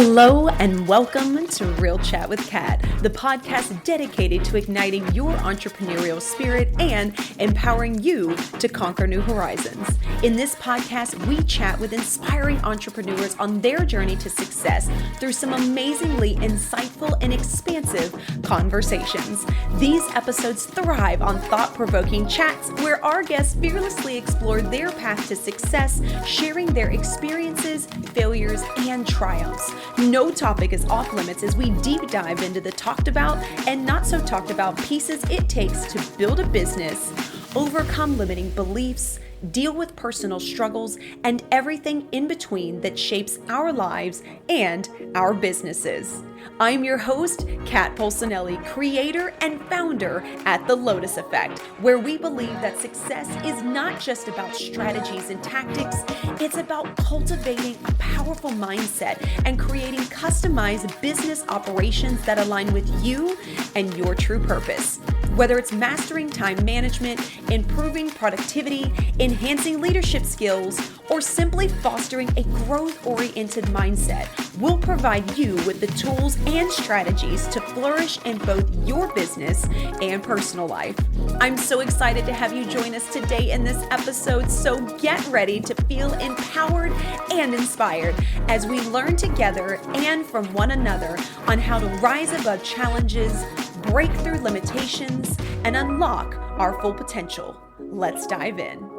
Hello and welcome to Real Chat with Kat, the podcast dedicated to igniting your entrepreneurial spirit and empowering you to conquer new horizons. In this podcast, we chat with inspiring entrepreneurs on their journey to success through some amazingly insightful and expansive conversations. These episodes thrive on thought-provoking chats where our guests fearlessly explore their path to success, sharing their experiences, failures, and triumphs. No topic is off limits as we deep dive into the talked about and not so talked about pieces it takes to build a business, overcome limiting beliefs, deal with personal struggles, and everything in between that shapes our lives and our businesses. I'm your host, Kat Polsinelli, creator and founder at The Lotus Effect, where we believe that success is not just about strategies and tactics, it's about cultivating a powerful mindset and creating customized business operations that align with you and your true purpose. Whether it's mastering time management, improving productivity, enhancing leadership skills, or simply fostering a growth-oriented mindset, we'll provide you with the tools and strategies to flourish in both your business and personal life. I'm so excited to have you join us today in this episode, so get ready to feel empowered and inspired as we learn together and from one another on how to rise above challenges, break through limitations, and unlock our full potential. Let's dive in.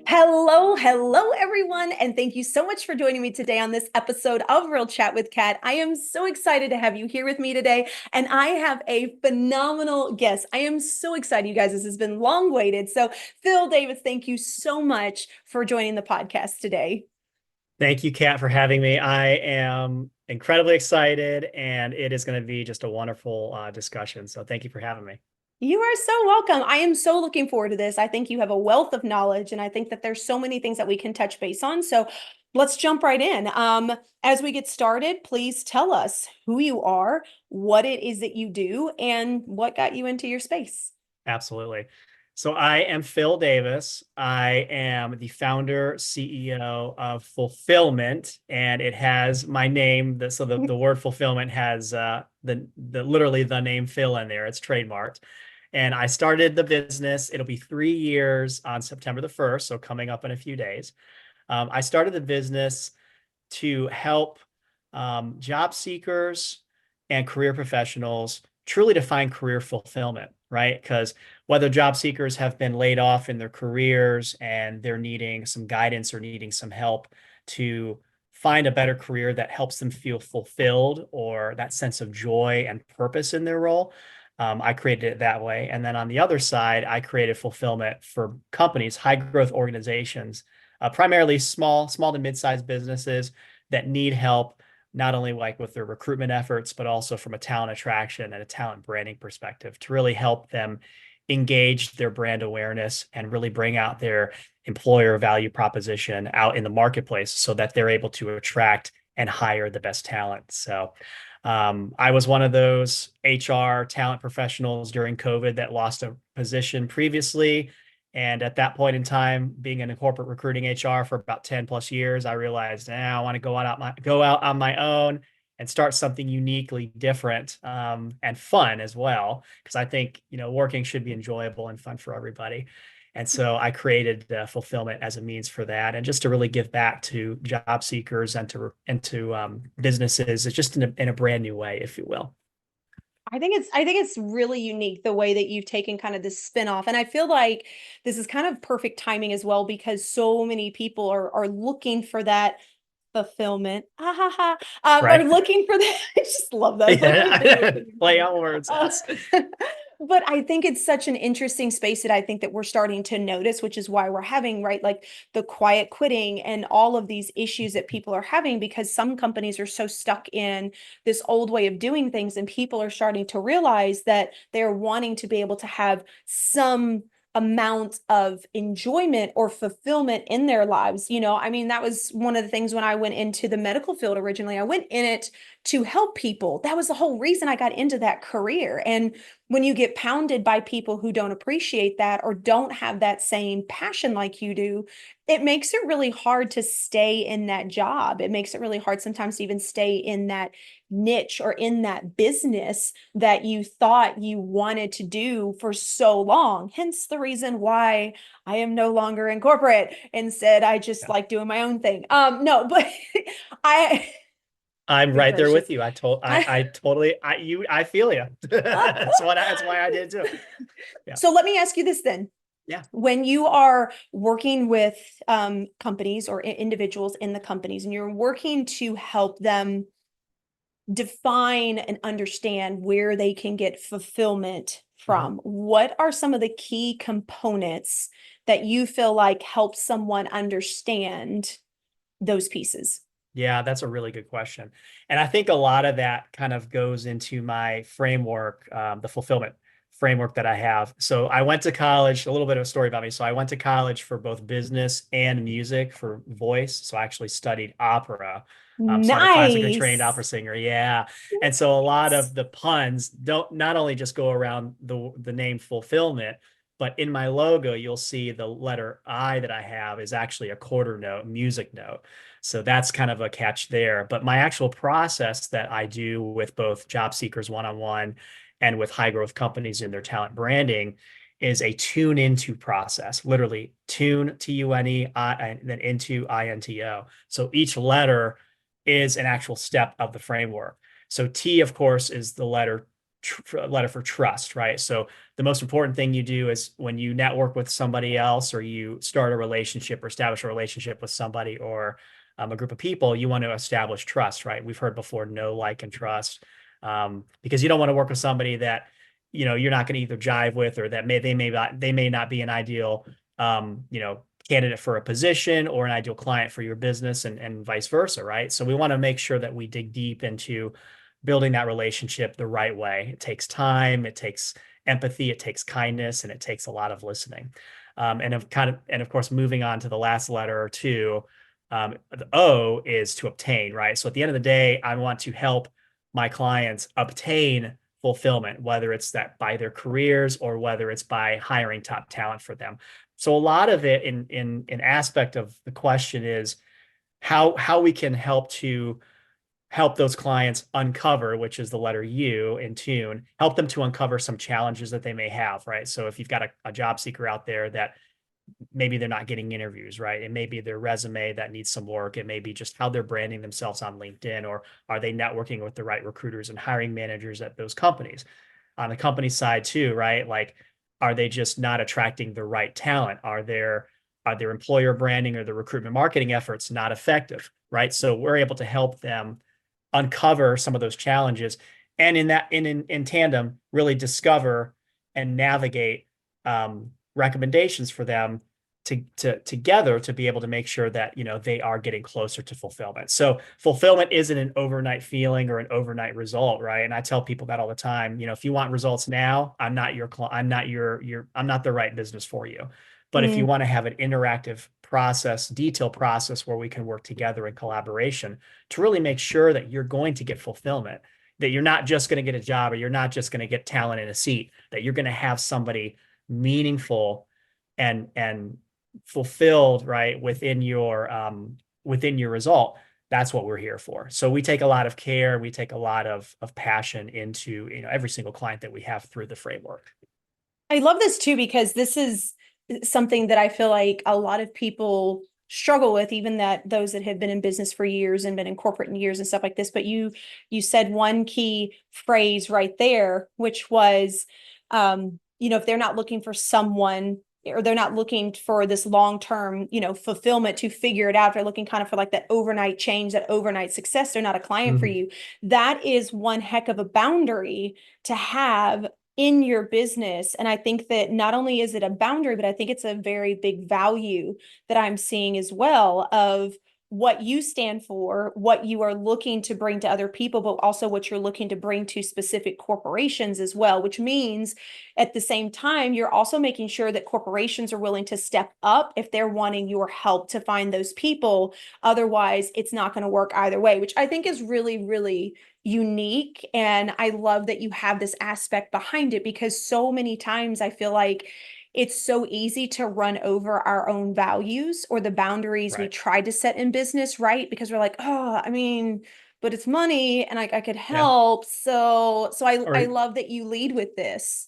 Hello, everyone, and thank you so much for joining me today on this episode of Real Chat with Kat. I am so excited to have you here with me today, and I have a phenomenal guest. I am so excited, you guys. This has been long waited. So, Phil Davis, thank you so much for joining the podcast today. Thank you, Kat, for having me. I am incredibly excited, and it is going to be just a wonderful discussion. So thank you for having me. You are so welcome. I am so looking forward to this. I think you have a wealth of knowledge, and I think that there's so many things that we can touch base on. So let's jump right in. As we get started, please tell us who you are, what it is that you do, and what got you into your space. Absolutely. So I am Phil Davis. I am the founder, CEO of Fulfillment, and it has my name. The word fulfillment has literally the name Phil in there. It's trademarked. And I started the business. It'll be 3 years on September the 1st, so coming up in a few days. I started the business to help job seekers and career professionals truly to find career fulfillment, right? Because whether job seekers have been laid off in their careers and they're needing some guidance or needing some help to find a better career that helps them feel fulfilled or that sense of joy and purpose in their role, I created it that way. And then on the other side, I created fulfillment for companies, high growth organizations, primarily small to mid-sized businesses that need help, not only like with their recruitment efforts, but also from a talent attraction and a talent branding perspective to really help them engage their brand awareness and really bring out their employer value proposition out in the marketplace so that they're able to attract and hire the best talent. So I was one of those HR talent professionals during COVID that lost a position previously. And at that point in time, being in a corporate recruiting HR for about 10 plus years, I realized now I want to go out on my own and start something uniquely different and fun as well. Because I think, working should be enjoyable and fun for everybody. And so I created Fulfillment as a means for that, and just to really give back to job seekers and to businesses, it's just in a brand new way, if you will. I think it's really unique the way that you've taken kind of this spin-off. And I feel like this is kind of perfect timing as well, because so many people are looking for that fulfillment. Right. Are looking for that. I just love that. Yeah. Play on words. But I think it's such an interesting space that I think that we're starting to notice, which is why we're having, right, like the quiet quitting and all of these issues that people are having, because some companies are so stuck in this old way of doing things, and people are starting to realize that they're wanting to be able to have some amount of enjoyment or fulfillment in their lives. I mean, that was one of the things when I went into the medical field originally. I went in it to help people. That was the whole reason I got into that career. And when you get pounded by people who don't appreciate that or don't have that same passion like you do, it makes it really hard to stay in that job. It makes it really hard sometimes to even stay in that niche or in that business that you thought you wanted to do for so long. Hence the reason why I am no longer in corporate. Instead, I just Yeah. like doing my own thing. No, but I I'm good right there gracious. with you. I totally, I feel you. That's why I did too. Yeah. So let me ask you this then. Yeah. When you are working with companies or individuals in the companies and you're working to help them define and understand where they can get fulfillment Mhm. from, what are some of the key components that you feel like help someone understand those pieces? Yeah, that's a really good question. And I think a lot of that kind of goes into my framework, the fulfillment framework that I have. So I went to college, a little bit of a story about me. So I went to college for both business and music for voice. So I actually studied opera. So I'm a classically trained opera Nice. singer. Yeah. And so a lot of the puns don't not only just go around the name fulfillment, but in my logo, you'll see the letter I that I have is actually a quarter note, music note. So that's kind of a catch there. But my actual process that I do with both job seekers one-on-one and with high growth companies in their talent branding is a tune into process, literally tune T-U-N-E and then into I-N-T-O. So each letter is an actual step of the framework. So T, of course, is the letter for trust, right? So the most important thing you do is when you network with somebody else or you start a relationship or establish a relationship with somebody or a group of people, you want to establish trust, right? We've heard before, know, like, and trust, because you don't want to work with somebody that you're not going to either jive with or that they may not be an ideal candidate for a position or an ideal client for your business and vice versa, right? So we want to make sure that we dig deep into building that relationship the right way. It takes time, it takes empathy, it takes kindness, and it takes a lot of listening. And of course, moving on to the last letter or two, the O is to obtain, right? So at the end of the day, I want to help my clients obtain fulfillment, whether it's that by their careers or whether it's by hiring top talent for them. So a lot of it in aspect of the question is how we can help those clients uncover, which is the letter U in tune, help them to uncover some challenges that they may have, right? So if you've got a job seeker out there that maybe they're not getting interviews, right? It may be their resume that needs some work. It may be just how they're branding themselves on LinkedIn, or are they networking with the right recruiters and hiring managers at those companies? On the company side too, right? Like, are they just not attracting the right talent? Are their employer branding or the recruitment marketing efforts not effective, right? So we're able to help them uncover some of those challenges, and in tandem really discover and navigate recommendations for them together to be able to make sure that they are getting closer to fulfillment. So fulfillment isn't an overnight feeling or an overnight result, right? And I tell people that all the time. If you want results now, I'm not I'm not the right business for you. But if you Mm. want to have an interactive process, detailed process where we can work together in collaboration to really make sure that you're going to get fulfillment, that you're not just going to get a job or you're not just going to get talent in a seat, that you're going to have somebody meaningful and fulfilled, right, within your result. That's what we're here for. So we take a lot of care, we take a lot of passion into every single client that we have through the framework. I love this too, because this is something that I feel like a lot of people struggle with, even that those that have been in business for years and been in corporate in years and stuff like this. But you said one key phrase right there, which was, if they're not looking for someone or they're not looking for this long-term, fulfillment to figure it out, they're looking kind of for like that overnight change, that overnight success, they're not a client for Mhm. you. That is one heck of a boundary to have in your business. And I think that not only is it a boundary, but I think it's a very big value that I'm seeing as well of what you stand for, what you are looking to bring to other people, but also what you're looking to bring to specific corporations as well, which means at the same time, you're also making sure that corporations are willing to step up if they're wanting your help to find those people. Otherwise, it's not going to work either way, which I think is really, really unique. And I love that you have this aspect behind it, because so many times I feel like it's so easy to run over our own values or the boundaries we Right. try to set in business, right? Because we're like, oh, I mean, but it's money and I could Yeah. help. So I Or love that you lead with this.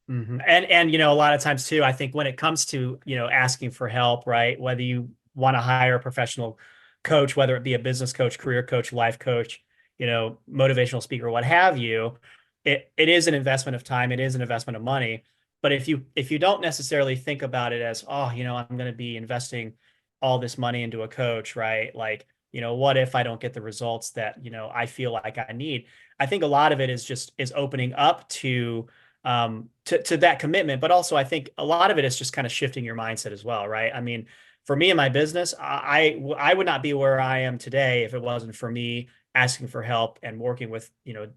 And a lot of times too, I think when it comes to, asking for help, right? Whether you want to hire a professional coach, whether it be a business coach, career coach, life coach, motivational speaker, what have you, it is an investment of time, it is an investment of money. But if you don't necessarily think about it as, oh, I'm going to be investing all this money into a coach, right? Like, what if I don't get the results that, I feel like I need? I think a lot of it is opening up to that commitment. But also I think a lot of it is just kind of shifting your mindset as well, right? I mean, for me in my business, I would not be where I am today if it wasn't for me asking for help and working with,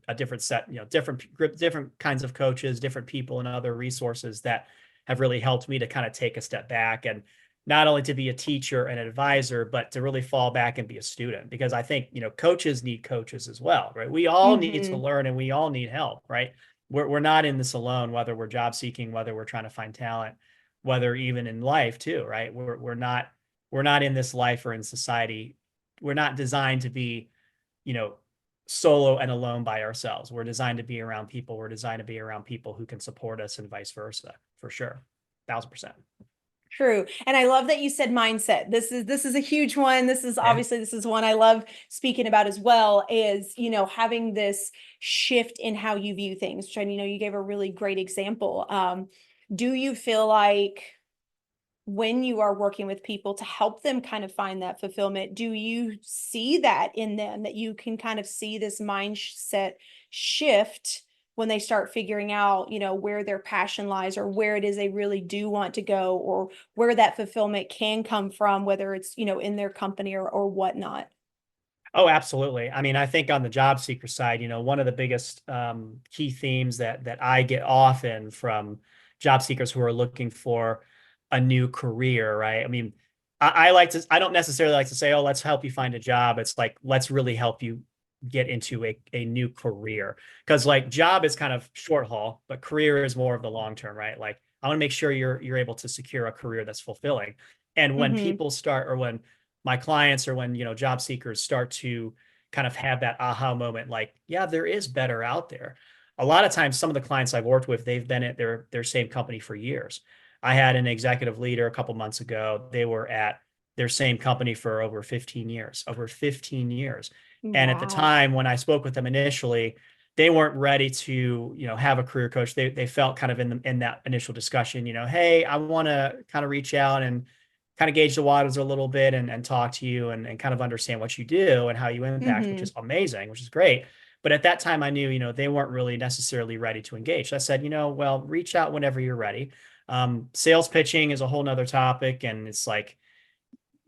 a different set, different kinds of coaches, different people and other resources that have really helped me to kind of take a step back and not only to be a teacher and advisor, but to really fall back and be a student. Because I think, coaches need coaches as well, right? We all need to Mm-hmm. learn and we all need help, right? We're not in this alone, whether we're job seeking, whether we're trying to find talent, whether even in life too, right? We're not in this life or in society. We're not designed to be, you know, solo and alone by ourselves. We're designed to be around people. We're designed to be around people who can support us and vice versa, for sure. 1,000%. True. And I love that you said mindset. This is a huge one. Yeah. This is one I love speaking about as well, is, having this shift in how you view things, which you gave a really great example. Do you feel like when you are working with people to help them kind of find that fulfillment, do you see that in them, that you can kind of see this mindset shift when they start figuring out, where their passion lies or where it is they really do want to go, or where that fulfillment can come from, whether it's, in their company or whatnot? Oh, absolutely. I mean, I think on the job seeker side, one of the biggest key themes that I get often from job seekers who are looking for a new career, right? I mean, I don't necessarily like to say, oh, let's help you find a job. It's like, let's really help you get into a new career. Because like job is kind of short haul, but career is more of the long term, right? Like I want to make sure you're able to secure a career that's fulfilling. And when Mm-hmm. people start, or when my clients, or when job seekers start to kind of have that aha moment, like, yeah, there is better out there. A lot of times some of the clients I've worked with, they've been at their same company for years. I had an executive leader a couple months ago. They were at their same company for over 15 years. And at the Wow. time when I spoke with them initially, they weren't ready to, have a career coach. They felt kind of in that initial discussion, hey, I want to kind of reach out and kind of gauge the waters a little bit and talk to you and kind of understand what you do and how you impact, which Mm-hmm. is amazing, which is great. But at that time, I knew, they weren't really necessarily ready to engage. So I said, well, reach out whenever you're ready. Sales pitching is a whole nother topic. And it's like,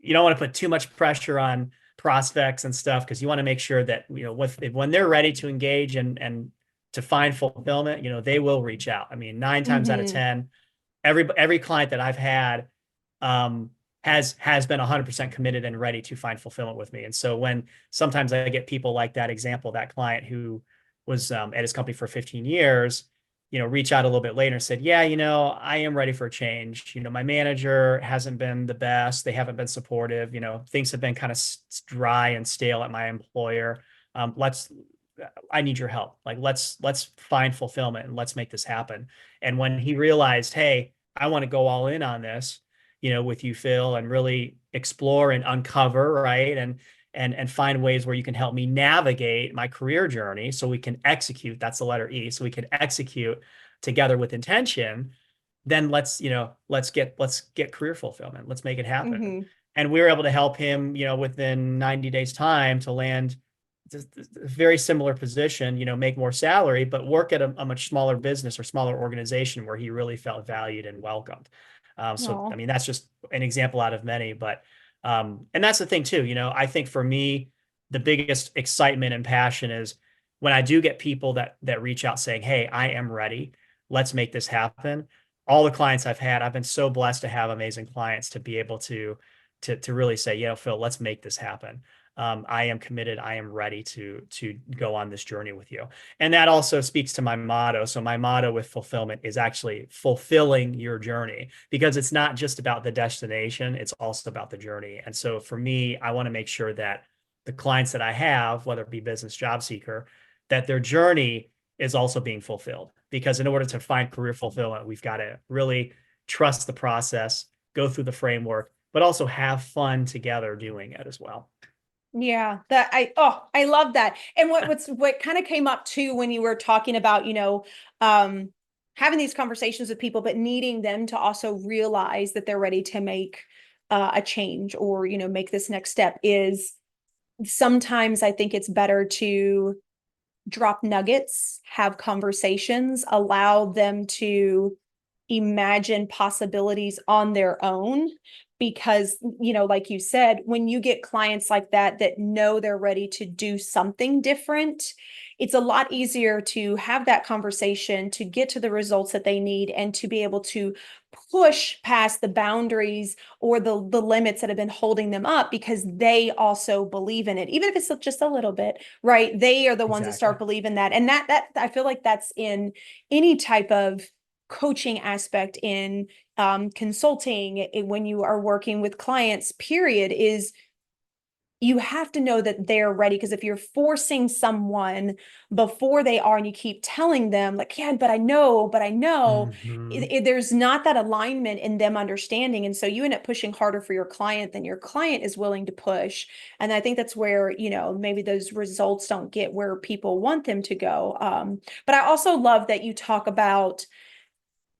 you don't want to put too much pressure on prospects and stuff, because you want to make sure that, when they're ready to engage and to find fulfillment, they will reach out. I mean, 9 times out of Mm-hmm. 10, every client that I've had um, has been 100% committed and ready to find fulfillment with me. And so when sometimes I get people like that example, that client who was at his company for 15 years, reach out a little bit later and said, yeah, I am ready for a change. My manager hasn't been the best. They haven't been supportive. Things have been kind of dry and stale at my employer. I need your help. Like, let's find fulfillment and let's make this happen. And when he realized, hey, I want to go all in on this, with you, Phil, and really explore and uncover, right? And find ways where you can help me navigate my career journey so we can execute. That's the letter E. So we can execute together with intention. Then let's get career fulfillment. Let's make it happen. Mm-hmm. And we were able to help him, within 90 days time to land a very similar position, make more salary, but work at a much smaller business or smaller organization where he really felt valued and welcomed. So, I Oh, mean, that's just an example out of many, but And that's the thing too, I think for me, the biggest excitement and passion is when I do get people that reach out saying, "Hey, I am ready. Let's make this happen." All the clients I've had, I've been so blessed to have amazing clients to be able to really say, Phil, let's make this happen. I am committed. I am ready to go on this journey with you. And that also speaks to my motto. So my motto with fulfillment is actually fulfilling your journey, because it's not just about the destination, it's also about the journey. And so for me, I want to make sure that the clients that I have, whether it be business job seeker, that their journey is also being fulfilled. Because in order to find career fulfillment, we've got to really trust the process, go through the framework, but also have fun together doing it as well. Yeah, I love that. And what kind of came up too when you were talking about, having these conversations with people, but needing them to also realize that they're ready to make a change, or, make this next step, is sometimes I think it's better to drop nuggets, have conversations, allow them to imagine possibilities on their own. Because, like you said, when you get clients like that know they're ready to do something different, it's a lot easier to have that conversation, to get to the results that they need, and to be able to push past the boundaries or the limits that have been holding them up, because they also believe in it, even if it's just a little bit, right? They are the ones that Exactly. start believing that. And that I feel like that's in any type of coaching aspect, in consulting, when you are working with clients, period, is you have to know that they're ready. Because if you're forcing someone before they are, and you keep telling them like, yeah, but I know, Hmm. there's not that alignment in them understanding. And so you end up pushing harder for your client than your client is willing to push. And I think that's where, maybe those results don't get where people want them to go. But I also love that you talk about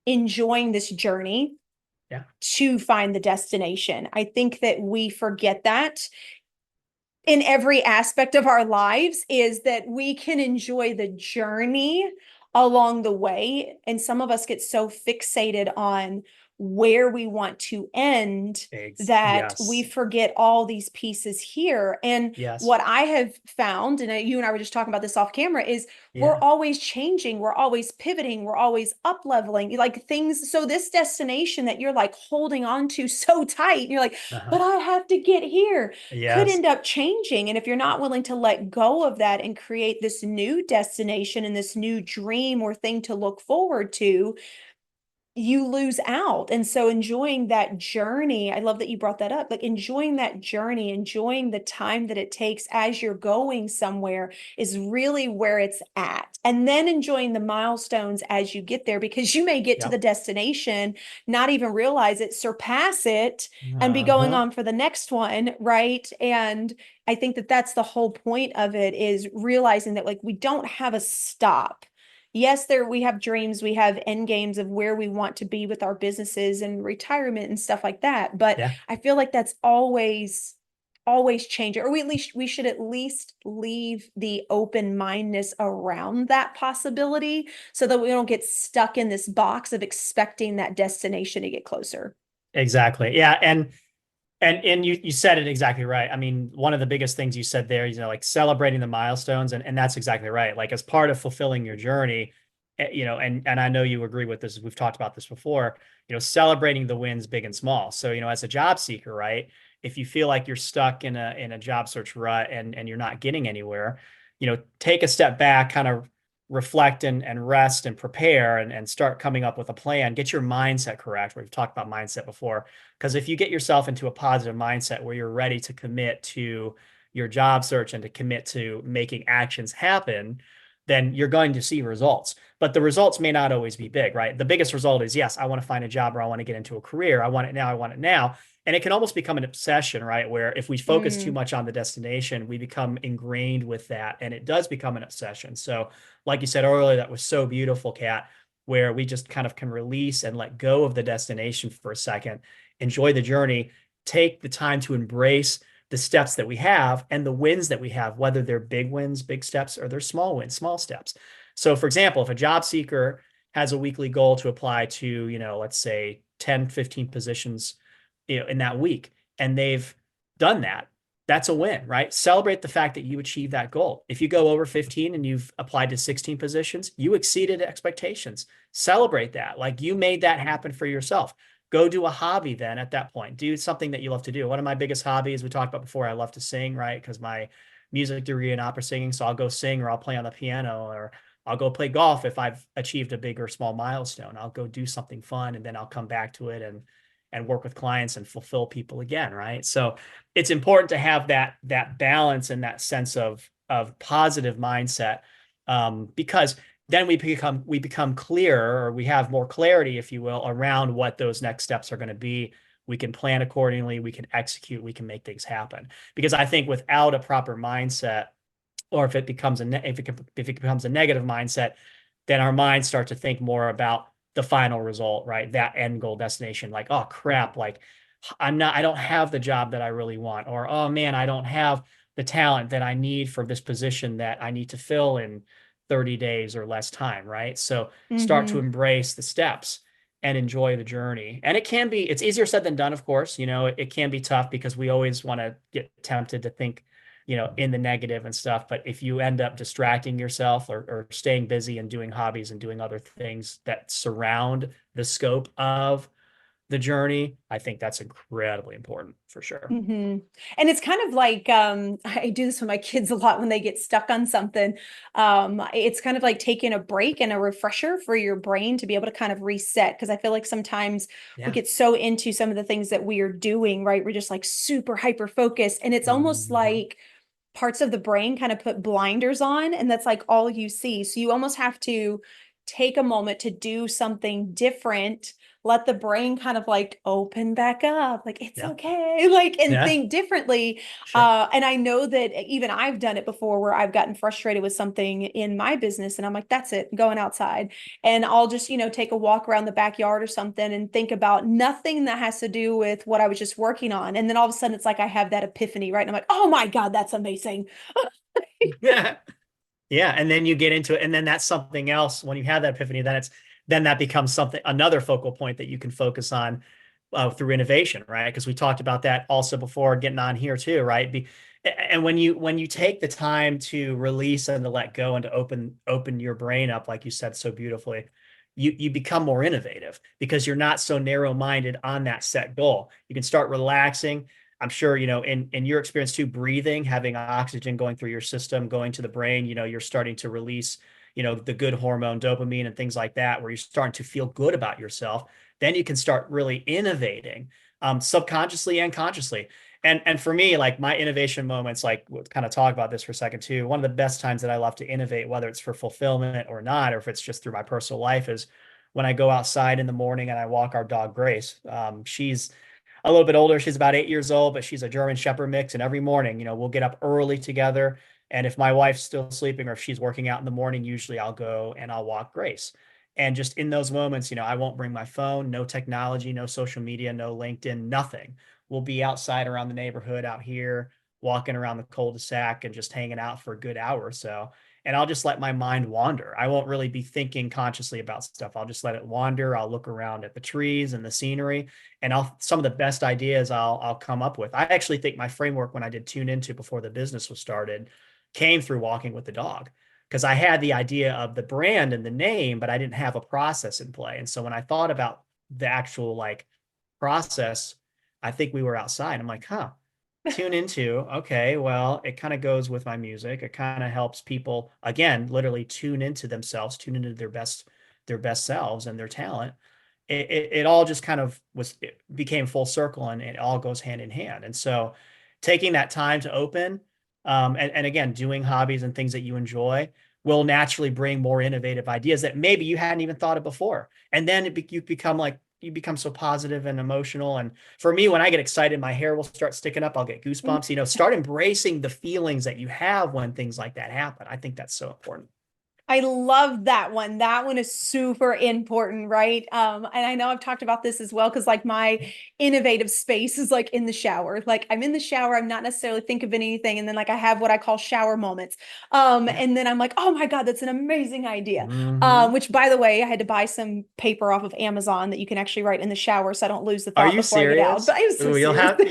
enjoying this journey Yeah. to find the destination. I think that we forget that in every aspect of our lives, is that we can enjoy the journey along the way. And some of us get so fixated on where we want to end that we Yes. forget all these pieces here. And Yes. what I have found, and you and I were just talking about this off camera, is we're Yeah. always changing, we're always pivoting, we're always up leveling, like things. So this destination that you're like holding on to so tight, you're like, Uh-huh. but I have to get here, could Yes. end up changing. And if you're not willing to let go of that and create this new destination and this new dream or thing to look forward to, you lose out. And so enjoying that journey, I love that you brought that up, like enjoying that journey, enjoying the time that it takes as you're going somewhere, is really where it's at. And then enjoying the milestones as you get there, because you may get to the Yep. destination, not even realize it, surpass it, and be going Uh-huh. on for the next one, right? And I think that that's the whole point of it, is realizing that like we don't have a stop. Yes, there we have dreams, we have end games of where we want to be with our businesses and retirement and stuff like that. But Yeah. I feel like that's always changing, or we should at least leave the open mindedness around that possibility, so that we don't get stuck in this box of expecting that destination to get closer. Exactly. Yeah. And you said it exactly right. I mean, one of the biggest things you said there, like celebrating the milestones, and that's exactly right. Like as part of fulfilling your journey, and I know you agree with this. We've talked about this before. Celebrating the wins, big and small. So, as a job seeker, right? If you feel like you're stuck in a job search rut and you're not getting anywhere, take a step back, kind of reflect and rest and prepare and start coming up with a plan. Get your mindset correct. We've talked about mindset before. Because if you get yourself into a positive mindset where you're ready to commit to your job search and to commit to making actions happen, then you're going to see results. But the results may not always be big, right? The biggest result is, yes, I want to find a job, or I want to get into a career. I want it now. I want it now. And it can almost become an obsession, right? Where if we focus too Mm. much on the destination, we become ingrained with that, and it does become an obsession. So, like you said earlier, that was so beautiful, Kat, where we just kind of can release and let go of the destination for a second, enjoy the journey, take the time to embrace the steps that we have and the wins that we have, whether they're big wins, big steps, or they're small wins, small steps. So, for example, if a job seeker has a weekly goal to apply to, let's say 10, 15 positions, in that week, and they've done that. That's a win, right? Celebrate the fact that you achieved that goal. If you go over 15 and you've applied to 16 positions, you exceeded expectations. Celebrate that. Like you made that happen for yourself. Go do a hobby then at that point. Do something that you love to do. One of my biggest hobbies we talked about before, I love to sing, right? Because my music degree in opera singing. So I'll go sing or I'll play on the piano or I'll go play golf if I've achieved a big or small milestone. I'll go do something fun and then I'll come back to it and work with clients and fulfill people again, right? So it's important to have that balance and that sense of positive mindset, because then we become clearer, or we have more clarity, if you will, around what those next steps are going to be. We can plan accordingly, we can execute, we can make things happen. Because I think without a proper mindset, or if it becomes if it becomes a negative mindset, then our minds start to think more about the final result, right? That end goal destination, like, oh crap, like I don't have the job that I really want, or oh man, I don't have the talent that I need for this position that I need to fill in 30 days or less time, right? So start to Mm-hmm. embrace the steps and enjoy the journey. And it's easier said than done, of course. It can be tough because we always want to get tempted to think, in the negative and stuff. But if you end up distracting yourself or staying busy and doing hobbies and doing other things that surround the scope of the journey, I think that's incredibly important for sure. Mm-hmm. And it's kind of like, I do this with my kids a lot when they get stuck on something. It's kind of like taking a break and a refresher for your brain to be able to kind of reset. Because I feel like sometimes we Yeah. get so into some of the things that we are doing, right? We're just like super hyper focused. And it's almost Mhm. like parts of the brain kind of put blinders on, and that's like all you see. So you almost have to take a moment to do something different, let the brain kind of like open back up, like it's Yeah. okay, like, and Yeah. think differently. Sure. And I know that even I've done it before where I've gotten frustrated with something in my business and I'm like, that's it, I'm going outside. And I'll just, take a walk around the backyard or something and think about nothing that has to do with what I was just working on. And then all of a sudden it's like I have that epiphany, right? And I'm like, oh my God, that's amazing. Yeah. Yeah. And then you get into it. And then that's something else. When you have that epiphany, then that becomes another focal point that you can focus on through innovation, right? Because we talked about that also before getting on here too, right? And when you take the time to release and to let go and to open your brain up, like you said so beautifully, you become more innovative because you're not so narrow-minded on that set goal. You can start relaxing. I'm sure, in your experience too, breathing, having oxygen going through your system, going to the brain, you're starting to release, the good hormone dopamine and things like that, where you're starting to feel good about yourself. Then you can start really innovating, subconsciously and consciously. And for me, like my innovation moments, like we'll kind of talk about this for a second too. One of the best times that I love to innovate, whether it's for fulfillment or not, or if it's just through my personal life, is when I go outside in the morning and I walk our dog Grace. She's a little bit older. She's about 8 years old, but she's a German Shepherd mix. And every morning, we'll get up early together. And if my wife's still sleeping or if she's working out in the morning, usually I'll go and I'll walk Grace. And just in those moments, I won't bring my phone, no technology, no social media, no LinkedIn, nothing. We'll be outside around the neighborhood out here, walking around the cul-de-sac and just hanging out for a good hour or so. And I'll just let my mind wander. I won't really be thinking consciously about stuff. I'll just let it wander. I'll look around at the trees and the scenery, and some of the best ideas I'll come up with. I actually think my framework when I did Tune Into before the business was started came through walking with the dog, because I had the idea of the brand and the name, but I didn't have a process in play. And so when I thought about the actual like process, I think we were outside. I'm like, Tune Into, okay, well, it kind of goes with my music. It kind of helps people, again, literally tune into themselves, tune into their best selves and their talent. It all just kind of it became full circle, and it all goes hand in hand. And so taking that time to open, and again, doing hobbies and things that you enjoy will naturally bring more innovative ideas that maybe you hadn't even thought of before. And then you become so positive and emotional. And for me, when I get excited, my hair will start sticking up. I'll get goosebumps. Start embracing the feelings that you have when things like that happen. I think that's so important. I love that one. That one is super important, right? And I know I've talked about this as well because like my innovative space is like in the shower. Like I'm in the shower, I'm not necessarily think of anything, and then like I have what I call shower moments. Yeah. And then I'm like, oh my God, that's an amazing idea. Hmm. Which by the way, I had to buy some paper off of Amazon that you can actually write in the shower so I don't lose the Are thought you before I get out. serious? But I'm so Ooh, serious.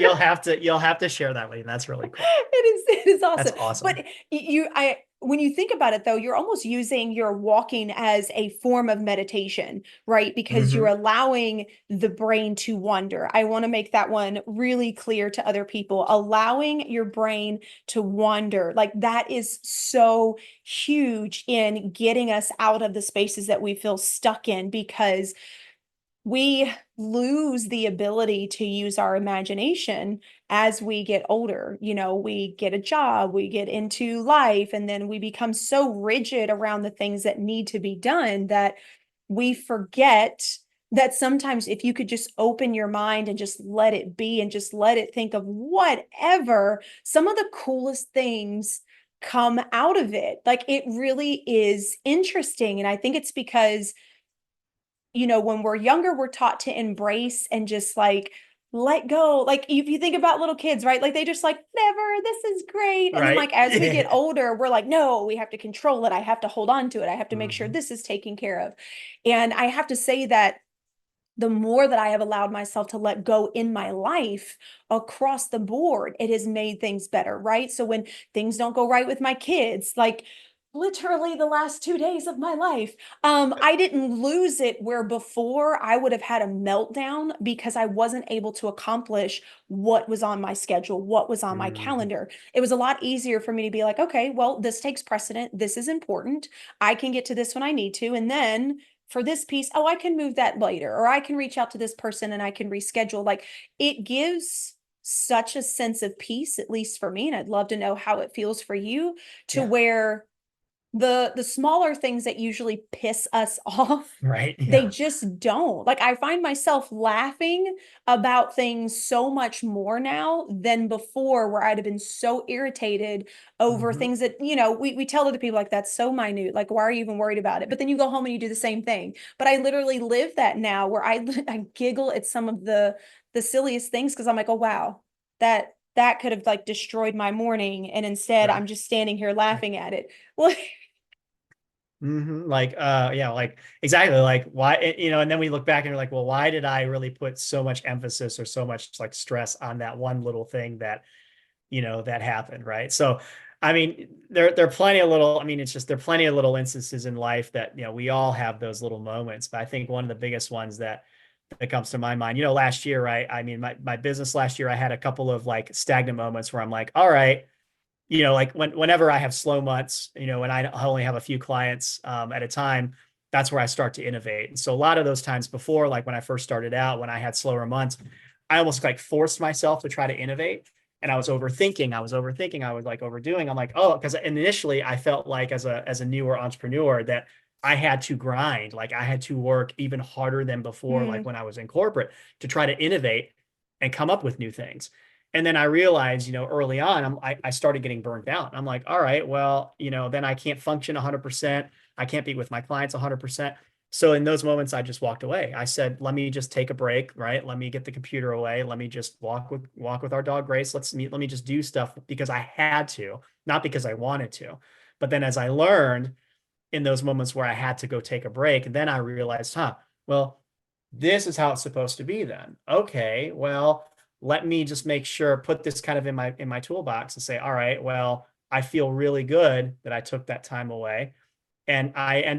you'll have to share that with me. That's really cool. It is That's awesome. awesome. But when you think about it though, you're almost using your walking as a form of meditation, right? Because you're Hmm. allowing the brain to wander. I want to make that one really clear to other people. Allowing your brain to wander, like that is so huge in getting us out of the spaces that we feel stuck in because we lose the ability to use our imagination as we get older. You know, we get a job, we get into life, and then we become so rigid around the things that need to be done that we forget that sometimes if you could just open your mind and just let it be and just let it think of whatever, some of the coolest things come out of it. Like it really is interesting. And I think it's because when we're younger, we're taught to embrace and just like let go. Like if you think about little kids, right? Like they just like, never, this is great. And then Right? like as we get Yeah. older, we're like, no, we have to control it. I have to hold on to it. I have to make sure Hmm. this is taken care of. And I have to say that the more that I have allowed myself to let go in my life across the board, it has made things better, right? So when things don't go right with my kids, like literally the last 2 days of my life, I didn't lose it where before I would have had a meltdown because I wasn't able to accomplish what was on my schedule, what was on my Hmm. calendar. It was a lot easier for me to be like, okay, well, this takes precedent. This is important. I can get to this when I need to. And then for this piece, oh, I can move that later, or I can reach out to this person and I can reschedule. Like it gives such a sense of peace, at least for me. And I'd love to know how it feels for you to Yeah. where the smaller things that usually piss us off, Right. they Yeah. just don't. Like I find myself laughing about things so much more now than before, where I'd have been so irritated over Hmm. things that, we tell other people like that's so minute. Like, why are you even worried about it? But then you go home and you do the same thing. But I literally live that now where I giggle at some of the silliest things because I'm like, oh wow, that could have like destroyed my morning. And instead Right. I'm just standing here Right. laughing at it. Well, Hmm. Like, yeah, like exactly. Like why, and then we look back and we're like, well, why did I really put so much emphasis or so much like stress on that one little thing that, that happened, right? So, I mean, there are plenty of little, I mean, it's just, there are plenty of little instances in life that, we all have those little moments. But I think one of the biggest ones that comes to my mind, last year, right? I mean, my business last year, I had a couple of like stagnant moments where I'm like, all right, like whenever I have slow months, and I only have a few clients at a time, that's where I start to innovate. And so a lot of those times before, like when I first started out, when I had slower months, I almost like forced myself to try to innovate. And I was overthinking. I was like overdoing. I'm like, oh, because initially I felt like as a newer entrepreneur that I had to grind, like I had to work even harder than before, like mm, when I was in corporate to try to innovate and come up with new things. And then I realized, early on, I started getting burned out. I'm like, all right, well, then I can't function 100%. I can't be with my clients 100%. So in those moments, I just walked away. I said, let me just take a break, right? Let me get the computer away. Let me just walk with our dog Grace. Let me just do stuff because I had to, not because I wanted to. But then as I learned in those moments where I had to go take a break, then I realized, well, this is how it's supposed to be then. Okay, well, let me just make sure, put this kind of in my toolbox and say, all right, well, I feel really good that I took that time away. And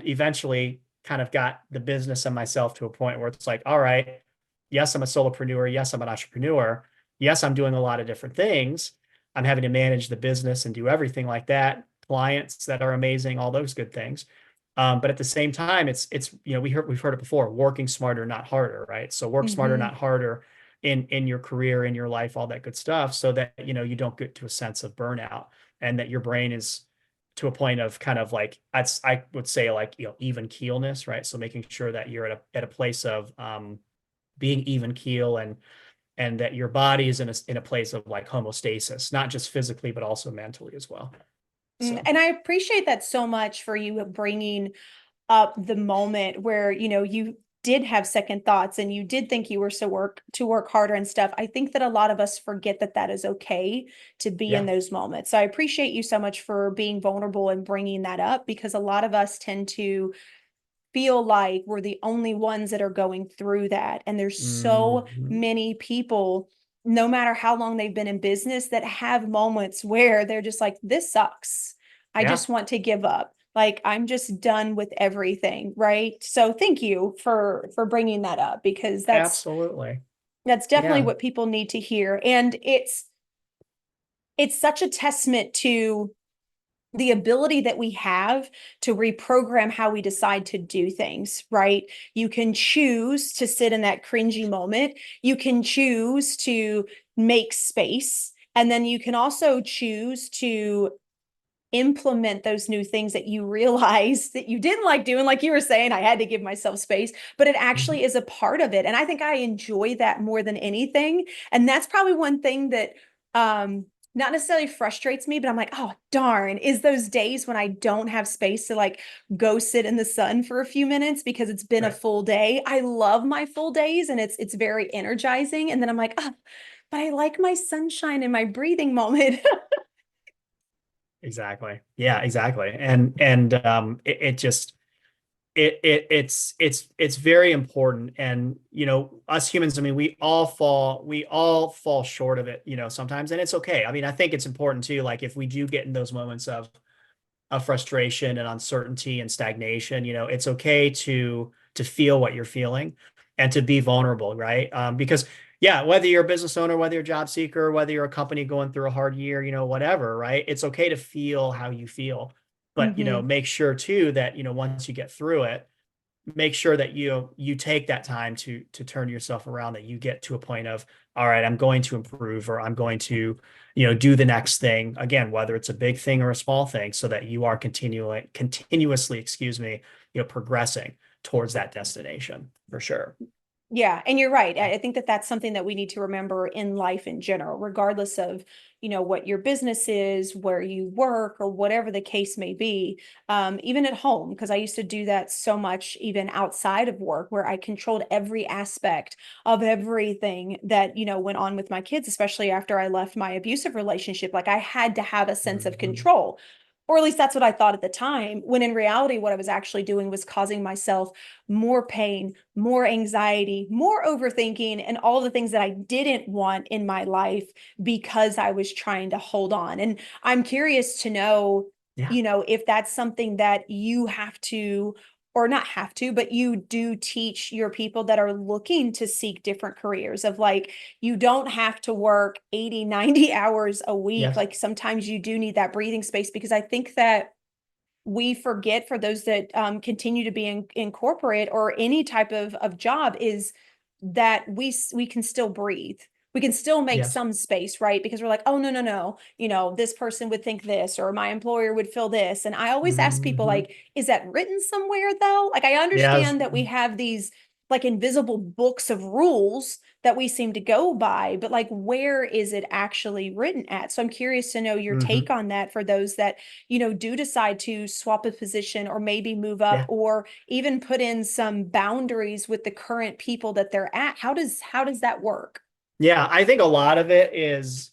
eventually kind of got the business and myself to a point where it's like, all right, yes, I'm a solopreneur. Yes, I'm an entrepreneur. Yes, I'm doing a lot of different things. I'm having to manage the business and do everything like that, clients that are amazing, all those good things. But at the same time, it's we've heard it before, working smarter, not harder, right? So work smarter, mhm. not harder in your career, in your life, all that good stuff, so that you don't get to a sense of burnout and that your brain is to a point of kind of like I would say like even keelness, right? So making sure that you're at a place of being even keel and that your body is in a place of like homeostasis, not just physically but also mentally as well. So And I appreciate that so much for you bringing up the moment where, you did have second thoughts and you did think you were to work harder and stuff. I think that a lot of us forget that that is okay to be in yeah. those moments. So I appreciate you so much for being vulnerable and bringing that up, because a lot of us tend to feel like we're the only ones that are going through that. And there's so Mhm. many people, no matter how long they've been in business, that have moments where they're just like, this sucks. I Yeah, just want to give up. Like, I'm just done with everything, right? So thank you for bringing that up, because absolutely. that's definitely Yeah. what people need to hear. And it's such a testament to the ability that we have to reprogram how we decide to do things, right? You can choose to sit in that cringy moment. You can choose to make space. And then you can also choose to implement those new things that you realize that you didn't like doing. Like you were saying, I had to give myself space, but it actually Mhm. is a part of it. And I think I enjoy that more than anything. And that's probably one thing that not necessarily frustrates me, but I'm like, oh darn, is those days when I don't have space to like go sit in the sun for a few minutes because it's been a Right. full day. I love my full days and it's very energizing. And then I'm like, oh, but I like my sunshine and my breathing moment. Exactly. Yeah, exactly. It just it's very important. And us humans, I mean, we all fall short of it, sometimes, and it's okay. I mean, I think it's important too, like if we do get in those moments of frustration and uncertainty and stagnation, it's okay to feel what you're feeling and to be vulnerable, right? Because yeah, whether you're a business owner, whether you're a job seeker, whether you're a company going through a hard year, whatever, right? It's okay to feel how you feel, but Hmm. make sure too that once you get through it, make sure that you take that time to turn yourself around, that you get to a point of, all right, I'm going to improve, or I'm going to do the next thing, again, whether it's a big thing or a small thing, so that you are continuously, excuse me, progressing towards that destination for sure. Yeah, and you're right. I think that that's something that we need to remember in life in general, regardless of, what your business is, where you work, or whatever the case may be. Even at home, because I used to do that so much, even outside of work, where I controlled every aspect of everything that, went on with my kids, especially after I left my abusive relationship. Like I had to have a sense of Mhm. control. Or at least that's what I thought at the time, when in reality, what I was actually doing was causing myself more pain, more anxiety, more overthinking, and all the things that I didn't want in my life because I was trying to hold on. And I'm curious to know, Yeah. if that's something that you have to, or not have to, but you do teach your people that are looking to seek different careers, of like, you don't have to work 80, 90 hours a week. Yes. Like sometimes you do need that breathing space, because I think that we forget, for those that continue to be in corporate or any type of job, is that we can still breathe. We can still make Yes. some space, right? Because we're like, oh, no, no, no, this person would think this, or my employer would feel this. And I always ask people, Mhm. like, is that written somewhere though? Like, I Yes. understand that we have these like invisible books of rules that we seem to go by, but like, where is it actually written at? So I'm curious to know your take Mhm. on that, for those that do decide to swap a position, or maybe move up, Yeah. or even put in some boundaries with the current people that they're at. How does that work? Yeah, I think a lot of it is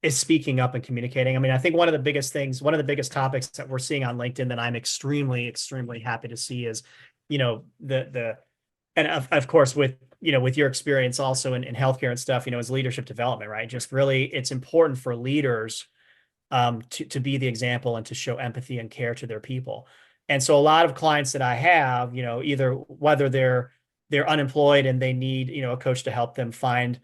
speaking up and communicating. I mean, I think one of the biggest topics that we're seeing on LinkedIn that I'm extremely, extremely happy to see is, the and of course with with your experience also in healthcare and stuff, is leadership development, right? Just really, it's important for leaders to be the example and to show empathy and care to their people. And so a lot of clients that I have, either whether they're unemployed and they need, a coach to help them find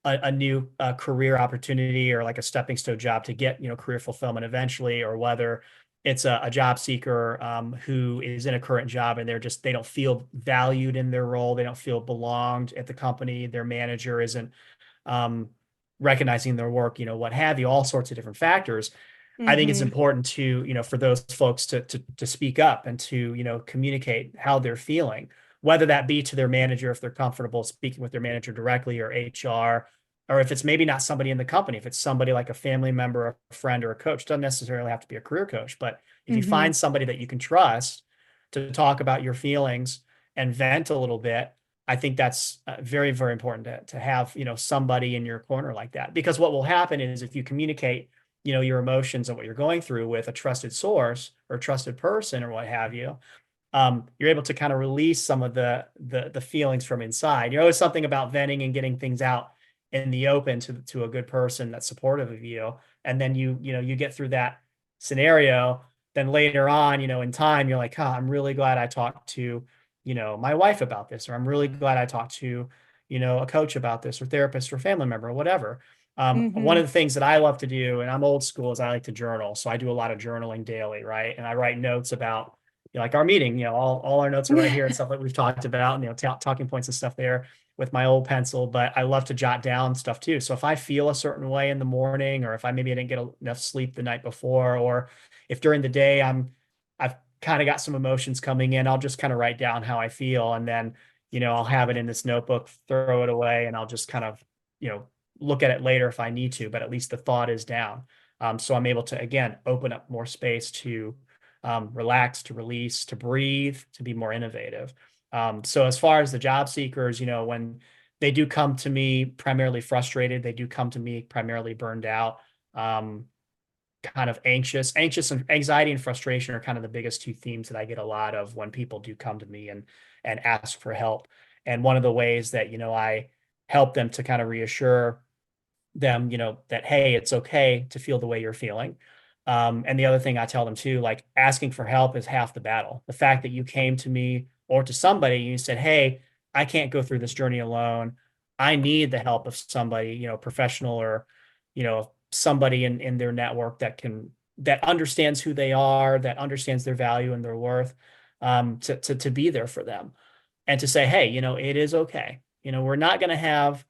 a new career opportunity, or like a stepping stone job to get, career fulfillment eventually, or whether it's a job seeker who is in a current job and they don't feel valued in their role. They don't feel belonged at the company. Their manager isn't um, recognizing their work, what have you, all sorts of different factors. I think it's Mm-hmm. important to, for those folks to speak up and to, communicate how they're feeling, whether that be to their manager if they're comfortable speaking with their manager directly, or HR, or if it's maybe not somebody in the company, if it's somebody like a family member, a friend, or a coach, doesn't necessarily have to be a career coach, but if you Mm-hmm. find somebody that you can trust to talk about your feelings and vent a little bit, I think that's very, very important to have, somebody in your corner like that. Because what will happen is if you communicate, your emotions and what you're going through with a trusted source or trusted person or what have you, you're able to kind of release some of the feelings from inside. Always something about venting and getting things out in the open to a good person that's supportive of you. And then you get through that scenario. Then later on, in time, you're like, I'm really glad I talked to, my wife about this, or I'm really glad I talked to, a coach about this, or therapist or family member or whatever. One Mm-hmm. of the things that I love to do, and I'm old school, is I like to journal. So I do a lot of journaling daily, right? And I write notes about like our meeting, all our notes are right here and stuff like we've talked about, and, talking points and stuff there with my old pencil, but I love to jot down stuff too. So if I feel a certain way in the morning, or if I maybe I didn't get enough sleep the night before, or if during the day I've kind of got some emotions coming in, I'll just kind of write down how I feel. And then, I'll have it in this notebook, throw it away, and I'll just kind of, look at it later if I need to, but at least the thought is down. So I'm able to, again, open up more space to relax, to release, to breathe, to be more innovative. So as far as the job seekers, when they do come to me primarily frustrated, they do come to me primarily burned out, kind of anxious and anxiety and frustration are kind of the biggest two themes that I get a lot of when people do come to me and ask for help. And one of the ways that, I help them to kind of reassure them, that, hey, it's okay to feel the way you're feeling. And the other thing I tell them too, like asking for help is half the battle. The fact that you came to me or to somebody, you said, hey, I can't go through this journey alone. I need the help of somebody, professional or, somebody in their network that understands who they are, that understands their value and their worth, to be there for them and to say, hey, it is okay. We're not going to have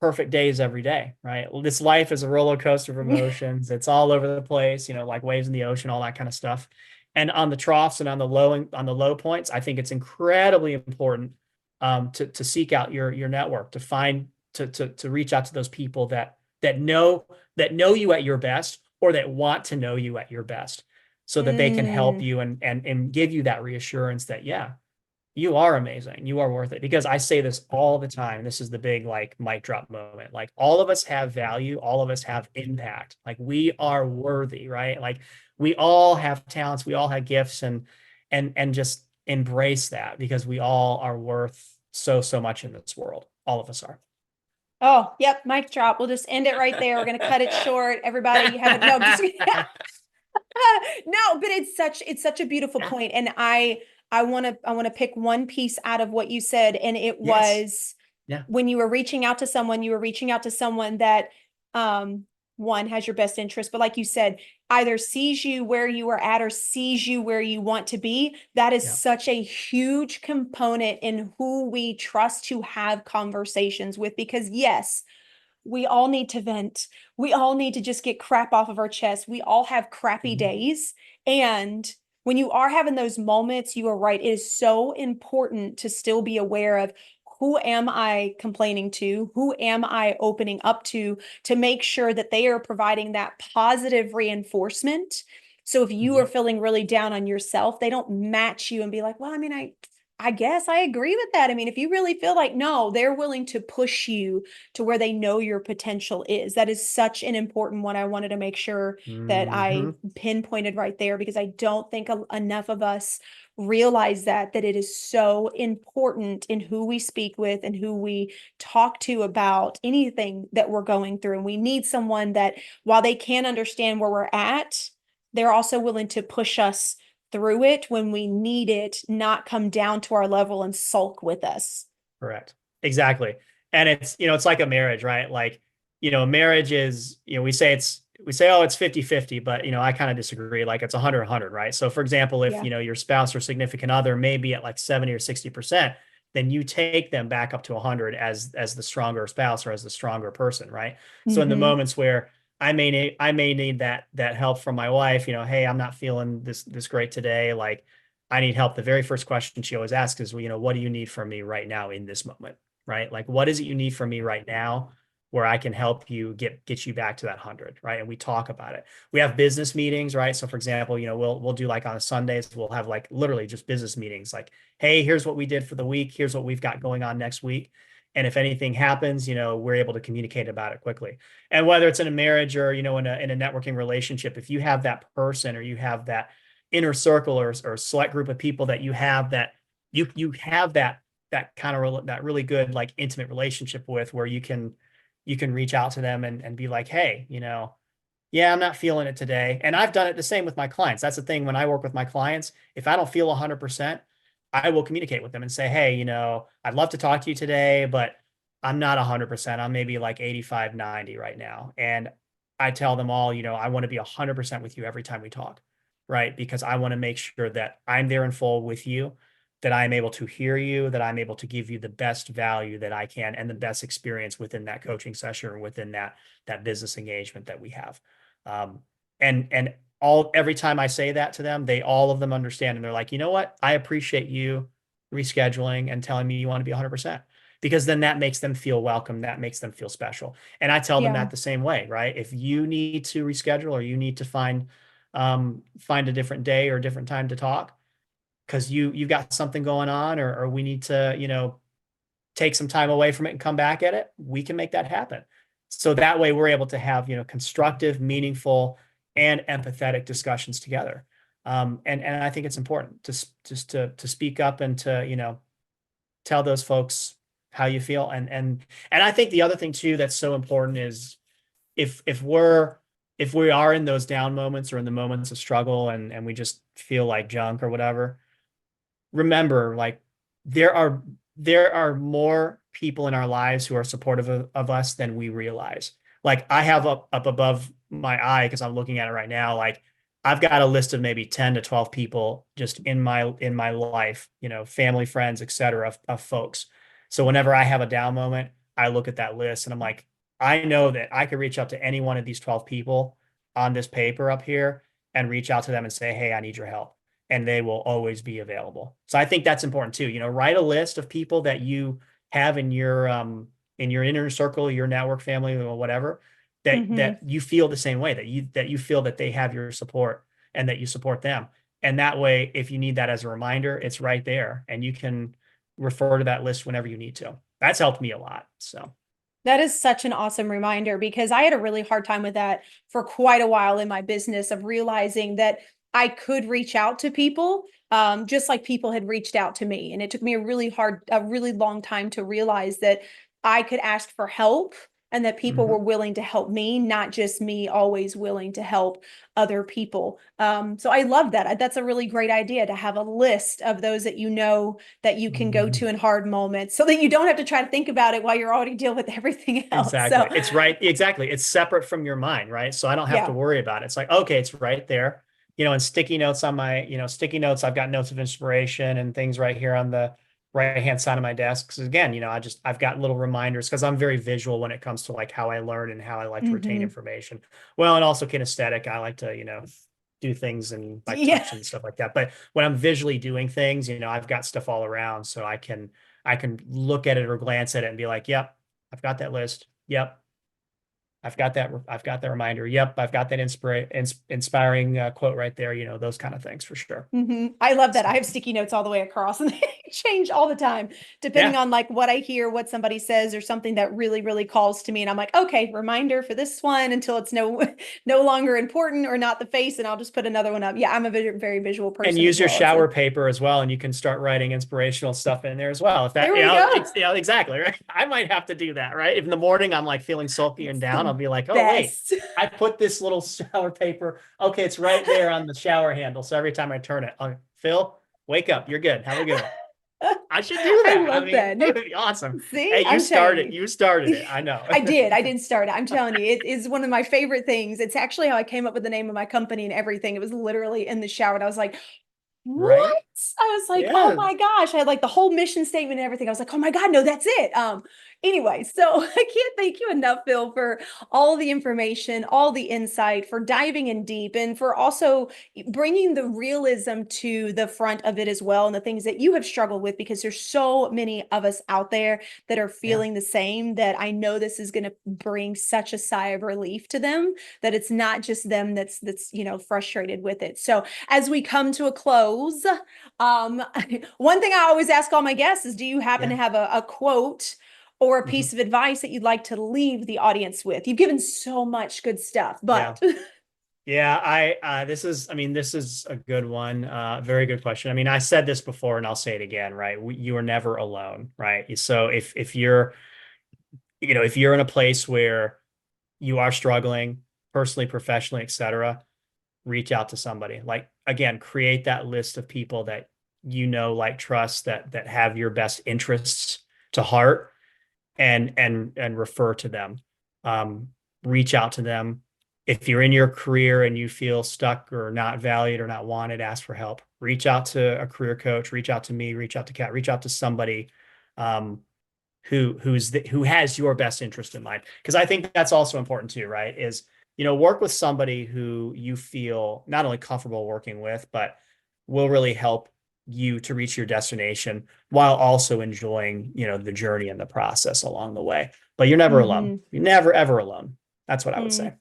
perfect days every day, right? This life is a roller coaster of emotions. It's all over the place, like waves in the ocean, all that kind of stuff. And on the troughs and on the low points, I think it's incredibly important to seek out your network, to find to reach out to those people that know you at your best, or that want to know you at your best, so that they can help Mm. you and give you that reassurance that, yeah, you are amazing. You are worth it. Because I say this all the time. This is the big like mic drop moment. Like all of us have value. All of us have impact. Like we are worthy, right? Like we all have talents. We all have gifts, and just embrace that, because we all are worth so much in this world. All of us are. Oh, yep, mic drop. We'll just end it right there. We're gonna cut it short. Everybody, you have it. No, I'm just no, but it's such a beautiful point. And I want to pick one piece out of what you said. And it Yes. was Yeah. when you were reaching out to someone, you were reaching out to someone that one has your best interest, but like you said, either sees you where you are at or sees you where you want to be. That is Yeah. such a huge component in who we trust to have conversations with, because yes, we all need to vent. We all need to just get crap off of our chest. We all have crappy Mhm. days. And when you are having those moments, you are right. It is so important to still be aware of, who am I complaining to? Who am I opening up to make sure that they are providing that positive reinforcement. So if you are Yep. feeling really down on yourself, they don't match you and be like, well, I mean, I guess I agree with that. I mean, if you really feel like, no, they're willing to push you to where they know your potential is. That is such an important one. I wanted to make sure that I Mhm. pinpointed right there, because I don't think enough of us realize that it is so important in who we speak with and who we talk to about anything that we're going through. And we need someone that, while they can understand where we're at, they're also willing to push us through it when we need it, not come down to our level and sulk with us. Correct. Exactly. And it's like a marriage, right? Like, a marriage is, we say, oh, it's 50-50, but, I kind of disagree. Like it's 100-100, right? So for example, if, Yeah. your spouse or significant other may be at like 70 or 60%, then you take them back up to 100 as the stronger spouse or as the stronger person, right? So in the Mm-hmm. moments where I may need that help from my wife, hey, I'm not feeling this great today. Like I need help. The very first question she always asks is, well, what do you need from me right now in this moment? Right? Like, what is it you need from me right now? where I can help you get you back to that 100, right? And we talk about it. We have business meetings, right? So for example, we'll do like on Sundays, we'll have like literally just business meetings like, hey, here's what we did for the week. Here's what we've got going on next week. And if anything happens, we're able to communicate about it quickly. And whether it's in a marriage or, in a networking relationship, if you have that person or you have that inner circle or select group of people that you have that you have that kind of that really good like intimate relationship with, where you can reach out to them and be like, hey, yeah, I'm not feeling it today. And I've done it the same with my clients. That's the thing. When I work with my clients, if I don't feel 100%, I will communicate with them and say, hey, I'd love to talk to you today, but I'm not 100%. I'm maybe like 85, 90 right now. And I tell them all, I want to be 100% with you every time we talk, right? Because I want to make sure that I'm there in full with you, that I'm able to hear you, that I'm able to give you the best value that I can and the best experience within that coaching session or within that business engagement that we have. Um, and every time I say that to them, all of them understand, and they're like, you know what? I appreciate you rescheduling and telling me you want to be 100%, because then that makes them feel welcome. That makes them feel special. And I tell them Yeah. that the same way, right? If you need to reschedule or you need to find a different day or a different time to talk, because you've got something going on, or we need to, take some time away from it and come back at it, we can make that happen. So that way we're able to have, constructive, meaningful, and empathetic discussions together. And I think it's important to speak up and to, tell those folks how you feel. And I think the other thing too that's so important is if we are in those down moments or in the moments of struggle and we just feel like junk or whatever, remember, like, there are more people in our lives who are supportive of us than we realize. Like, I have up above my eye, because I'm looking at it right now, like I've got a list of maybe 10 to 12 people just in my life, family, friends, etc., of folks. So whenever I have a down moment, I look at that list and I'm like, I know that I could reach out to any one of these 12 people on this paper up here and reach out to them and say, hey, I need your help, and they will always be available. So I think that's important too. Write a list of people that you have in your inner circle, your network, family, or whatever, that you feel the same way, that you feel that they have your support and that you support them. And that way, if you need that as a reminder, it's right there, and you can refer to that list whenever you need to. That's helped me a lot. So. That is such an awesome reminder, because I had a really hard time with that for quite a while in my business, of realizing that I could reach out to people, just like people had reached out to me. And it took me a really long time to realize that I could ask for help and that people were willing to help me, not just me always willing to help other people. So I love that. That's a really great idea, to have a list of those that that you can go to in hard moments, so that you don't have to try to think about it while you're already dealing with everything else. Exactly. So It's right. Exactly. It's separate from your mind, right? So I don't have to yeah. worry about it. It's like, okay, it's right there. And sticky notes on my, sticky notes, I've got notes of inspiration and things right here on the right-hand side of my desk. Because again, I've got little reminders, because I'm very visual when it comes to like how I learn and how I like to retain information. Well, and also kinesthetic. I like to, do things and by Yeah. touch and stuff like that. But when I'm visually doing things, I've got stuff all around, so I can look at it or glance at it and be like, yep, I've got that list. Yep. I've got that reminder. Yep. I've got that inspiring quote right there, those kind of things for sure. I love that. I So, have sticky notes all the way across, and they change all the time, depending yeah. on like what I hear, what somebody says, or something that really, really calls to me. And I'm like, okay, reminder for this one until it's no longer important or not the face. And I'll just put another one up. Yeah. I'm a very visual And person as use your well. shower paper as well, and you can start writing inspirational stuff in there as well. If that, There we go. exactly, right. I might have to do that, right? If in the morning I'm like feeling sulky and It's down, I'll the be like, oh wait, best. I put this little shower paper. Okay, it's right there on the shower handle. So every time I turn it, Phil, wake up. You're good. Have a good one. I should do I that. I love mean, that. it would be awesome. See, Hey, you I'm telling started. you. You started it. I know. I did. I didn't start it. I'm telling you, it is one of my favorite things. It's actually how I came up with the name of my company and everything. It was literally in the shower, and I was like, Right? what? I was like, oh Yeah. my gosh. I had like the whole mission statement and everything. I was like, oh my God, no, that's it. Anyway, so I can't thank you enough, Phil, for all the information, all the insight, for diving in deep, and for also bringing the realism to the front of it as well, and the things that you have struggled with, because there's so many of us out there that are Yeah. feeling the same, that I know this is going to bring such a sigh of relief to them, that it's not just them that's frustrated with it. So as we come to a close, one thing I always ask all my guests is, do you happen to have a quote or a Mhm. piece of advice that you'd like to leave the audience with? You've given so much good stuff, Yeah. but Yeah, this is a good one. Very good question. I mean, I said this before and I'll say it again, right? You are never alone, right? So if you're, if you're in a place where you are struggling personally, professionally, etc., reach out to somebody. Like, again, create that list of people that like, trust, that have your best interests to heart, and refer to them. Um, Reach out to them. If you're in your career and you feel stuck or not valued or not wanted, ask for help. Reach out to a career coach, reach out to me, reach out to Kat, reach out to somebody um, who has your best interest in mind. Because I think that's also important too, right? Is, work with somebody who you feel not only comfortable working with, but will really help you to reach your destination while also enjoying, the journey and the process along the way. But you're never alone. Mhm. You're never, ever alone. That's what I would say.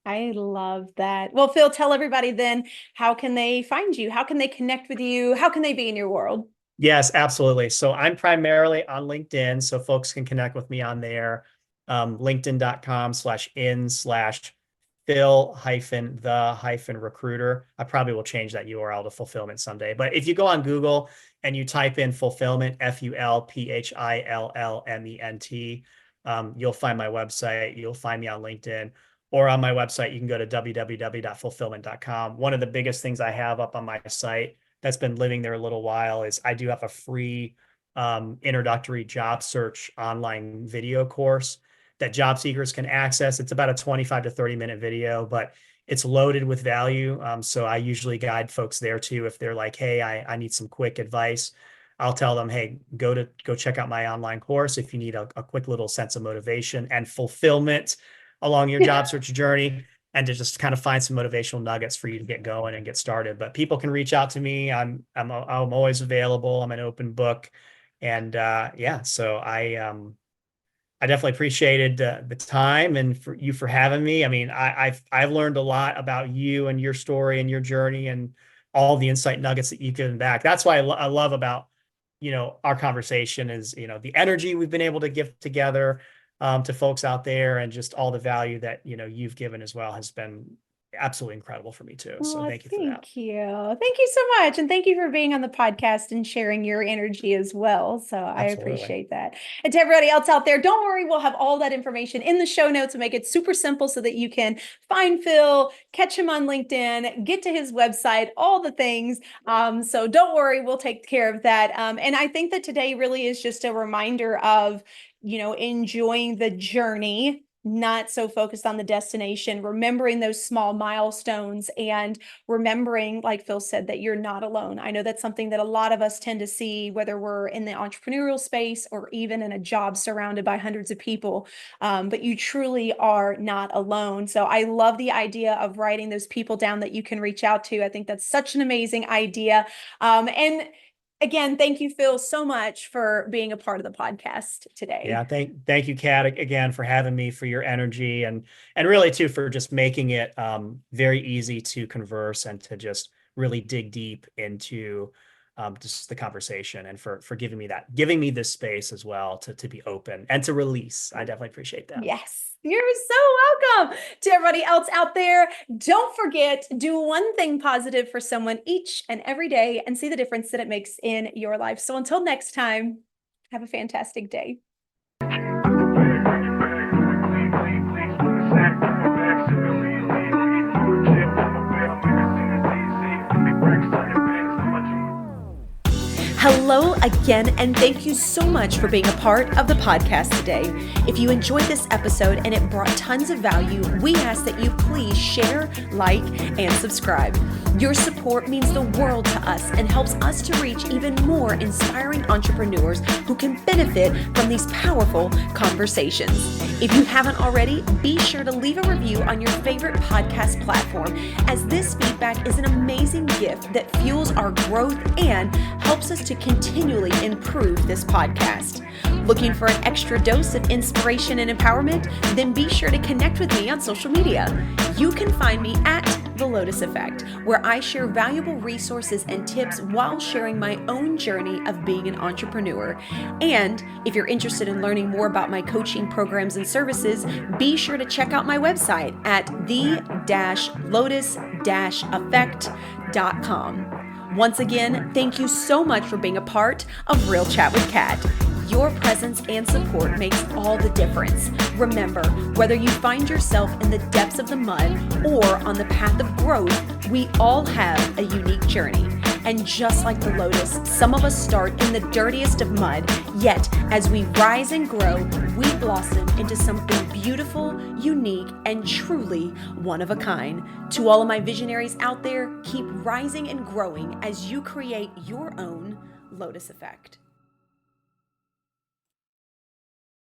I love that. Well, Phil, tell everybody then, how can they find you? How can they connect with you? How can they be in your world? Yes, absolutely. So I'm primarily on LinkedIn, so folks can connect with me on there. LinkedIn.com/in/Phil-the-recruiter. I probably will change that URL to fulfillment someday. But if you go on Google and you type in fulfillment, FULPHILLMENT, you'll find my website. You'll find me on LinkedIn, or on my website, you can go to www.fulfillment.com. One of the biggest things I have up on my site that's been living there a little while is I do have a free introductory job search online video course that job seekers can access. It's about a 25 to 30-minute video, but it's loaded with value. So I usually guide folks there too. If they're like, hey, I need some quick advice, I'll tell them, hey, go check out my online course if you need a quick little sense of motivation and fulfillment along your job search journey, and to just kind of find some motivational nuggets for you to get going and get started. But people can reach out to me. I'm always available. I'm an open book. And yeah, so I definitely appreciated the time and for you for having me. I mean, I've learned a lot about you and your story and your journey and all the insight nuggets that you've given back. That's why I love about, our conversation is, the energy we've been able to give together to folks out there, and just all the value that, you've given as well has been absolutely incredible for me too. So Oh, thank you for that. thank you. Thank you so much. And thank you for being on the podcast and sharing your energy as well. So I Absolutely. appreciate that. And to everybody else out there, don't worry, we'll have all that information in the show notes and make it super simple so that you can find Phil, catch him on LinkedIn, get to his website, all the things. So don't worry, we'll take care of that. And I think that today really is just a reminder of, enjoying the journey, not so focused on the destination, remembering those small milestones, and remembering, like Phil said, that you're not alone. I know that's something that a lot of us tend to see, whether we're in the entrepreneurial space or even in a job surrounded by hundreds of people. But you truly are not alone. So I love the idea of writing those people down that you can reach out to. I think that's such an amazing idea. And again, thank you, Phil, so much for being a part of the podcast today. Yeah, thank you, Kat, again for having me, for your energy, and really too for just making it very easy to converse and to just really dig deep into just the conversation, and for giving me this space as well to be open and to release. I definitely appreciate that. Yes, you're so welcome. To everybody else out there, don't forget, do one thing positive for someone each and every day and see the difference that it makes in your life. So until next time, have a fantastic day. Hello again, and thank you so much for being a part of the podcast today. If you enjoyed this episode and it brought tons of value, we ask that you please share, like, and subscribe. Your support means the world to us and helps us to reach even more inspiring entrepreneurs who can benefit from these powerful conversations. If you haven't already, be sure to leave a review on your favorite podcast platform, as this feedback is an amazing gift that fuels our growth and helps us to continually improve this podcast. Looking for an extra dose of inspiration and empowerment? Then be sure to connect with me on social media. You can find me at The Lotus Effect, where I share valuable resources and tips while sharing my own journey of being an entrepreneur. And if you're interested in learning more about my coaching programs and services, be sure to check out my website at the-lotus-effect.com. Once again, thank you so much for being a part of Real Chat with Kat. Your presence and support makes all the difference. Remember, whether you find yourself in the depths of the mud or on the path of growth, we all have a unique journey. And just like the lotus, some of us start in the dirtiest of mud, yet as we rise and grow, we blossom into something beautiful, unique, and truly one of a kind. To all of my visionaries out there, keep rising and growing as you create your own Lotus Effect.